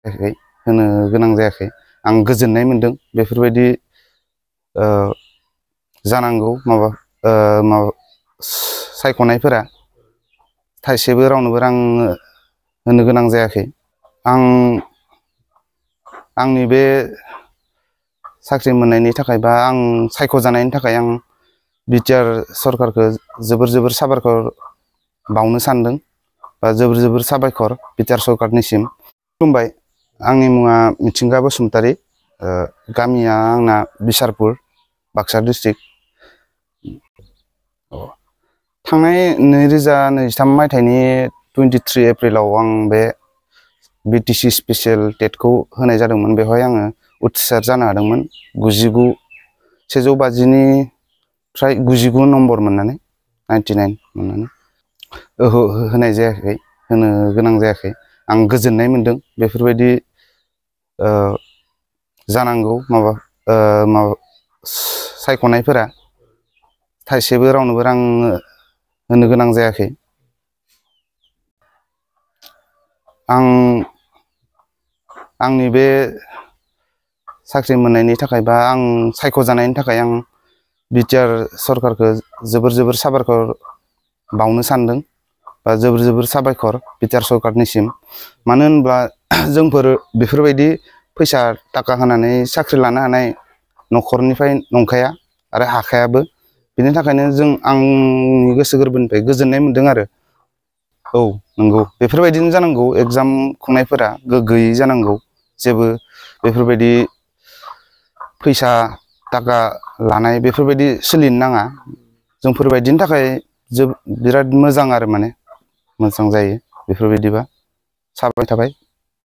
होनो गोनां जायाखै। आं गोजोननाय मोनदों बेफोरबायदि जानांगौ माबा सायख'नायफोरा थाइसेबो रावनोबो रां होनो गोनां जायाखै। आंनि बे साख्रि मोननायनि थाखाय बा आं सायख'जानायनि थाखाय आं बिटिआर सरकारखौ जोबोर साबायखर बावनो सानदों बा जोबोर साबायखर बिटिआर सरकारनिसिम खुलुमबाय। आंनि मुङा मिथिंगा बसुमतारी, गामिया आंना बिसारपुर, बाक्सा डिस्ट्रिक्ट। थांनाय 2023 मायथाइनि 23 एप्रिलाव आं बे बिटिसि स्पेसियेल टेटखौ होनाय जादोंमोन। बेवहाय आङो उथ्रिसार जानो हादोंमोन 150निफ्राय 99 नम्बर मोननानै 99 मोननानै। होनाय जायाखै, होनो गोनां जायाखै। आं गोजोननाय मोनदों बेफोरबायदि जानांगौ माबा सायख'नायफोरा थाइसेबो रावनोबो रां होनो गोनां जायाखै। आंनि बे साख्रि मोननायनि थाखाय बा आं सायख'जानायनि थाखाय आं बिटिआर सरकारखौ जोबोर साबायखर बावनो सानदों बा जोबोर साबायखर बिटिआर सरकारनिसिम। मानो होनब्ला जोंफोर बेफोरबायदि फैसा थाखा होनानै साख्रि लानो हानाय न'खरनिफ्राय नंखाया आरो हाखायाबो। बिनि थाखायनो आंनि गोसो गोरबोनिफ्राय गोजोननाय मोनदों आरो। औ नंगौ, बेफोरबायदिनो जानांगौ। एग्जाम खुंनायफोरा गोग्गोयै जानांगौ, जेबो बेफोरबायदि फैसा थाखा लानाय बेफोरबायदि सोलिनो नाङा। जोंफोरबायदिनि थाखाय बिराद मोजां आरो, माने मोजां जायो बेफोरबायदिबा। साबायखर थाबाय।